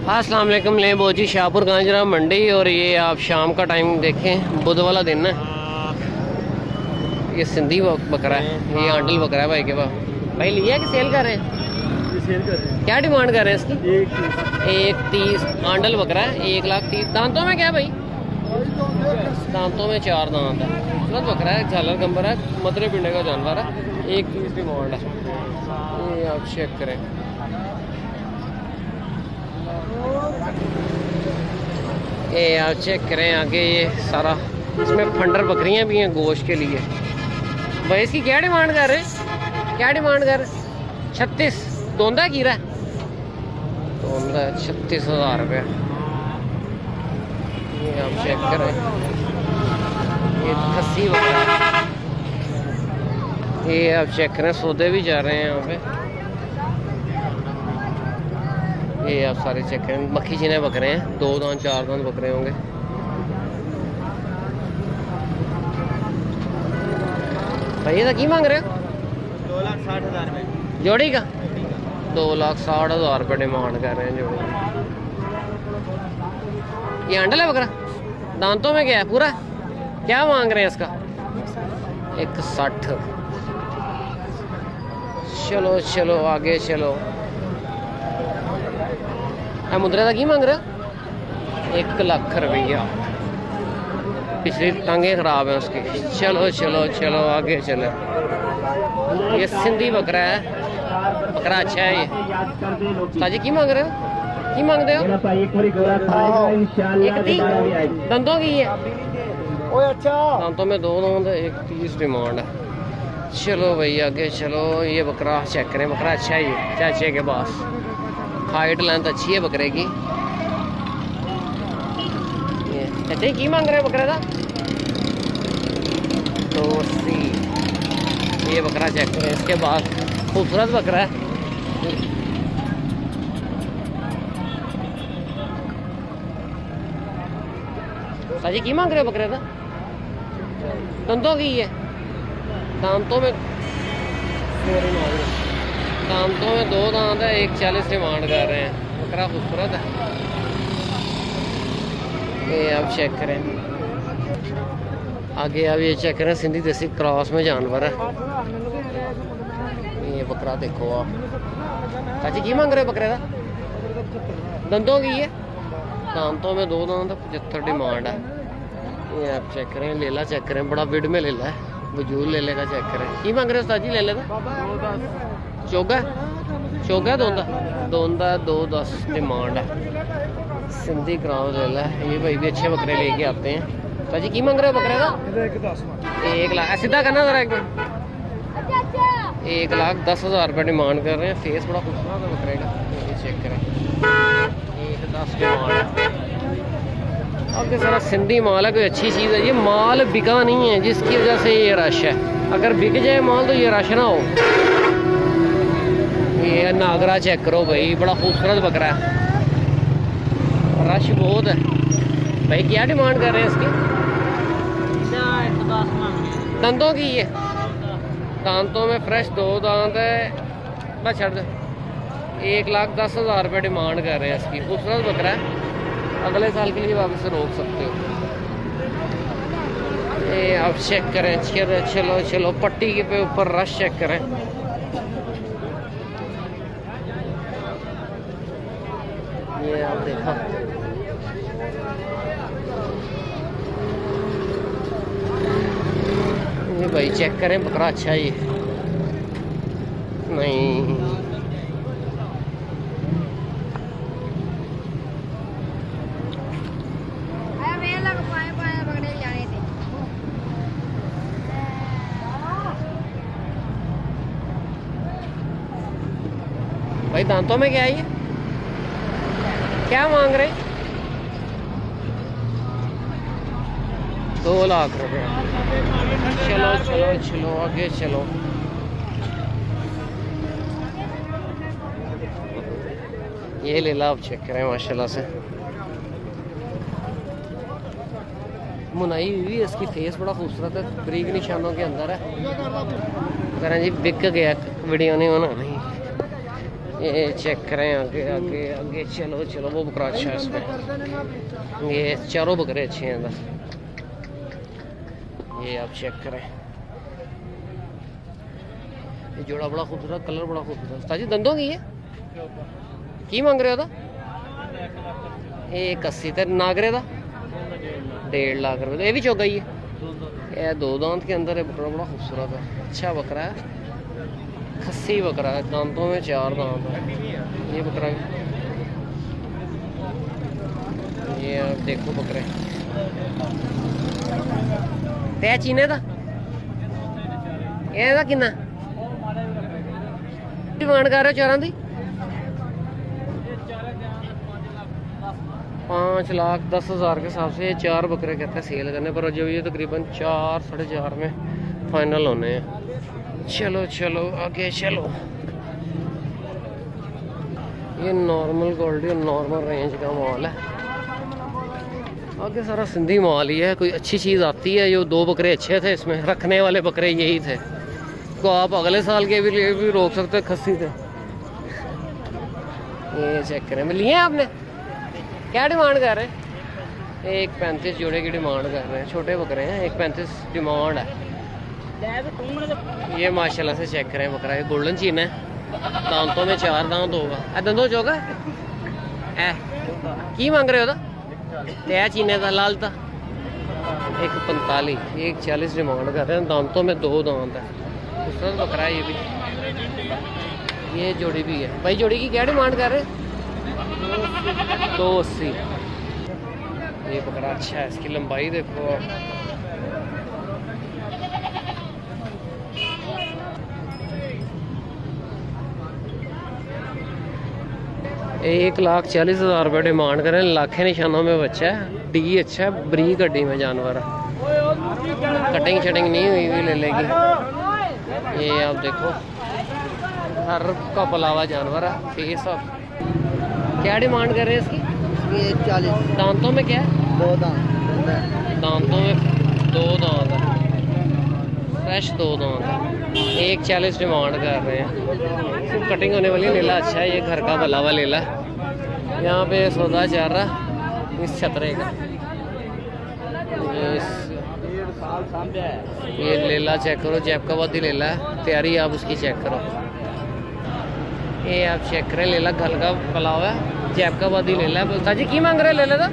अस्सलाम वालेकुम। ले बोजी शाहपुर गांजरा मंडी। और ये आप शाम का टाइम देखें, बुध वाला दिन है। ये सिंधी बकरा है, ये आंडल बकरा है भाई के पास। भाई लिया कि सेल कर रहे हैं? सेल कर रहे हैं। क्या डिमांड कर रहे हैं इसकी? 130। 130 आंडल बकरा है, 1,30,000। दांतों में क्या भाई? दांतों में 4 दांत है। खूबसूरत बकरा है, झालर गंबर है, मदरे पिंडे का जानवर है। 130 डिमांड है। ये आप चेक करें। ये आप चेक करें आगे, ये सारा इसमें फंडर बकरियां भी हैं गोश्त के लिए। भाई इसकी क्या डिमांड कर रहे हैं? क्या डिमांड कर रहे हैं? 36। दोंदा कीरा है, दोंदा 36,000 रुपये। ये आप चेक करें, ये खस्सी बकरा है। ये आप चेक करें, सौदे भी जा रहे हैं यहाँ पे। ये आप सारे चेक करें, मक्खी चीने बकरे हैं, 2 दांत 4 दांत बकरे होंगे। भाई ये की मांग रहे हो? 2,60,000 में जोड़ी का 2,60,000 रुपये डिमांड कर रहे हैं जोड़ी। ये अंडल है बकरा, दांतों में क्या है पूरा? क्या मांग रहे हैं इसका? 160। चलो चलो आगे चलो। मुद्रे का की मांग रहे हो? 1,00,000 रुपया। पिछली टांगे खराब है उसकी। चलो चलो चलो आगे चलो। ये सिंधी बकरा है, बकरा अच्छा है। ये ताजी की मांग रहे हो? की मांगते हो? 1,30,000। दंतों की है? दांतों में 2 दांत, 1,30 डिमांड है। चलो भाई आगे चलो। ये बकरा चेक करें, बकरा अच्छा है। ये चाचे के पास हाइट लेंथ अच्छी है बकरे की। चाचा की मांग रहे हैं बकरे का? 280। ये बकरा चेक करें, इसके बाद खूबसूरत बकरा है। साजी की मांग रहे हो बकरे का? दंतों की है? दांतों में 2 दांत है, 1,40 डिमांड कर रहे हैं। बकरा खूबसूरत है। ये आप चेक करें आगे। अब ये चेक करें, सिंधी देसी क्रॉस में जानवर है। ये बकरा देखो आप। चाची की मांग रहे हो बकरे का? दंतों की है? दांतों में 2 दांत, 75 डिमांड है। ये आप चेक करें, लेला चेक करें, बड़ा बिड में लेला है। वजूद लेले का चेक करें। की मांग रहे हो उस्ताद जी लेले का? चौगा चौगा दोंदा 2,10 डिमांड है। सिंधी क्रॉस लेला है। ये भाई भी अच्छे बकरे लेके आते हैं। ताजी की मांग रहे हो बकरे का? 1,00,000। सीधा करना जरा एक बार। 1,10,000 रुपये डिमांड कर रहे हैं। फेस बड़ा खूबसूरत है बकरे का। ये चेक करें, 1,10 डिमांड है। अब सारा सिंधी माल है, कोई अच्छी चीज़ है। ये माल बिका नहीं है, जिसकी वजह से ये रश है। अगर बिक जाए माल तो ये रश ना हो। ये नागरा चेक करो भाई, बड़ा खूबसूरत बकरा है, रश बहुत है। भाई क्या डिमांड कर रहे हैं इसकी? दंतों की है? दांतों में फ्रेश 2 दांत है। बस छड़ दो। 1,10,000 रुपये डिमांड कर रहे हैं इसकी। खूबसूरत बकरा है, अगले साल के लिए वापस से रोक सकते हो। ये आप चेक करें। चलो चलो चलो पट्टी के पे ऊपर रश चेक करें। ये आप देखो, ये भाई चेक करें, बकरा अच्छा है। ये नहीं भाई, दांतों में क्या है ये? क्या मांग रहे? 2,00,000 रुपये। चलो चलो चलो आगे चलो। ये ले ला, आप चेक करें माशाल्लाह से। मुनाई हुई है इसकी। फेस बड़ा खूबसूरत है, ब्रीक निशानों के अंदर है। करें जी बिक गया, वीडियो नहीं बनानी। ये चेक करें आगे आगे आगे, चलो चलो। वो बकरा अच्छा है इसमें, ये चारों बकरे अच्छे हैं बस। ये आप चेक करें, ये जोड़ा बड़ा खूबसूरत, कलर बड़ा खूबसूरत। ताजी दंदों की है, की मांग रहे हो? 180 ते नागरे का 1.5 लाख रुपये। ये भी चौगा ही है, ये 2 दांत के अंदर है। बकरा बड़ा खूबसूरत है, अच्छा बकरा है, खस्सी बकरा है, दांतों में 4 दांत है ये बकरा। ये आप देखो बकरे, तय चीने का ਇਹਦਾ किन्ना डिमांड कर रहे हो? 4 की 5,10,000 के हिसाब से ये 4 बकरे कहते हैं सेल करने पर, जो ये तकरीबन 4 साढ़े 4 में फाइनल होने हैं। चलो चलो आगे चलो। ये नॉर्मल क्वालिटी और नॉर्मल रेंज का माल है, आगे सारा सिंधी माल ही है। कोई अच्छी चीज़ आती है। जो 2 बकरे अच्छे थे इसमें, रखने वाले बकरे यही थे, तो आप अगले साल के भी लिए भी रोक सकते, खस्सी थे। ये चेक करें, लिए आपने क्या डिमांड कर रहे हैं? 1.35 जोड़े की डिमांड कर रहे हैं, छोटे बकरे हैं। 1.35 डिमांड है। ये माशाल्लाह से चेक करें बकरा, ये गोल्डन चीन है, दांतों में 4 दांत होगा। दंदों चौका है, की मांग रहे हो? तय चीने का लाल था 1.45, 1.40 डिमांड कर रहे हैं। दांतों में 2 दांत है, खूबसूरत बकरा है ये भी। ये जोड़ी भी है भाई, जोड़ी की क्या डिमांड कर रहे हैं? 280। ये बकरा अच्छा है, इसकी लंबाई देखो। 1,40,000 रुपये डिमांड करें। लाखे निशानों में बच्चा है, डी अच्छा है, बरीक हड्डी में जानवर है, कटिंग शटिंग नहीं हुई भी ले लेगी। ये आप देखो, हर का पलावा जानवर है, फेस ऑफ। क्या डिमांड कर रहे हैं इसकी? 40। दांतों में क्या है? 2 दांत। दांतों में 2 दांत है, फ्रेश 2 दांत है। 1.40 डिमांड कर रहे हैं। सिर्फ कटिंग होने वाली लेला अच्छा है, ये घर का भलावा लेला। यहाँ पे सौदा चल रहा इस छतरे का। ये लेला चेक करो, जैपकाबादी लेला है, तैयारी आप उसकी चेक करो। ये आप चेक करें, लेला घर का पलाव है, जैपकाबादी लेला है। साजी की मांग रहे लेला का?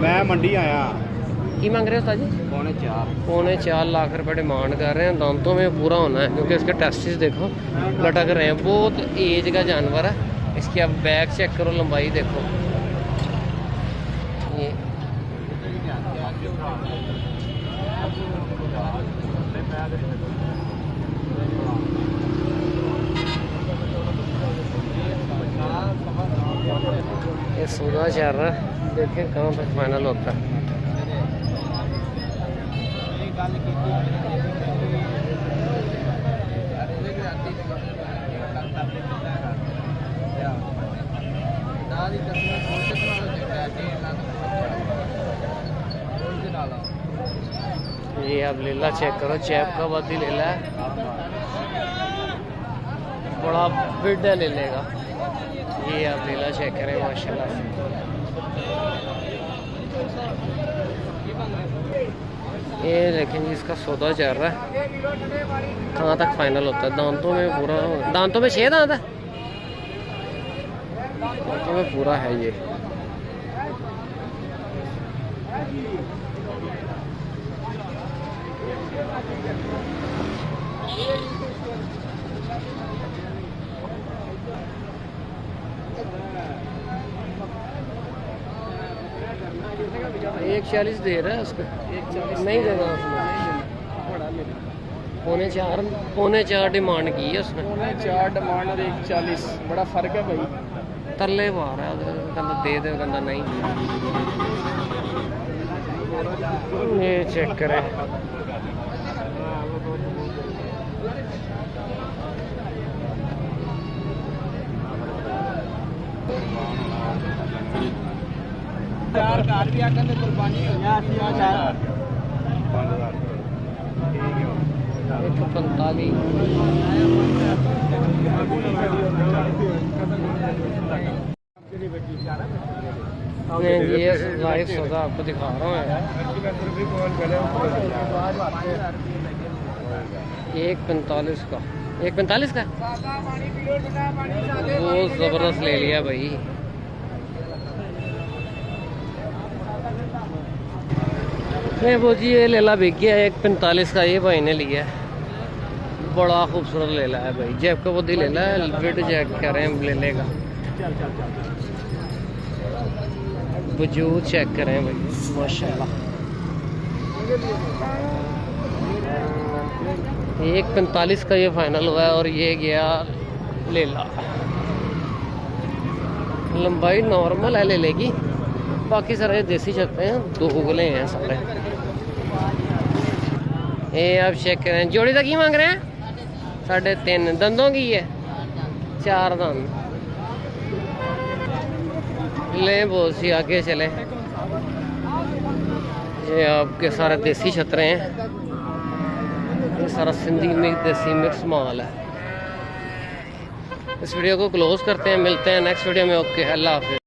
मैं मंडी आया, की मांग रहे हो साजी? 4.25 लाख रुपये डिमांड कर रहे हैं। दांतों में पूरा होना है, क्योंकि इसके टेस्टिस देखो लटक रहे हैं। बहुत एज का जानवर है। इसकी आप बैक चेक करो, लंबाई देखो। ये सौदा चल रहा है, देखें कहाँ तक फाइनल होता है। ये आप लेला चेक करो, जैपकाबादी लेला है, बड़ा बिड है लेले का। ये आप लेला चेक करें माशाल्लाह से। ये देखें जी, इसका सौदा चल रहा है, कहाँ तक फाइनल होता है। दांतों में पूरा, दांतों में 6 दांत है, दांतों में पूरा है ये। एक 40 दे रहा है उसको, नहीं देगा उसने। 4.25 डिमांड की है उसने। 4 डिमांड और 1.40, बड़ा फर्क है भाई। तरले पा रहा है, कहता दे दे, कहता नहीं। ये चेक करें, घर भी आकर कुर्बानी हो गया। मैं ये लाइव सौदा आपको दिखा रहा हूँ। 1.45 का, 1.45 का बहुत ज़बरदस्त ले लिया भाई। नहीं वो जी ये लेला बिक गया 1.45 का, ये भाई ने लिया है। बड़ा खूबसूरत लेला है भाई, जैब का वो दी लेला है, विड जैक कह रहे हैं ले लेगा। वजूद चेक करें भाई माशाल्लाह। 1.45 का ये फाइनल हुआ है और ये गया लेला। लंबाई नॉर्मल है लेले की, बाकी सारे देसी चलते हैं, 2 उगले हैं सारे। ये आप चेक करें, जोड़ी का की मांग रहे हैं? 3.5 दंदों की है, 4 दंद। ले बहुत सी आगे चले। ये आपके सारे देसी छतरे हैं, ये सारा सिंधी मिक्स देसी मिक्स माल है। इस वीडियो को क्लोज करते हैं, मिलते हैं नेक्स्ट वीडियो में। ओके, अल्लाह हाफिज़।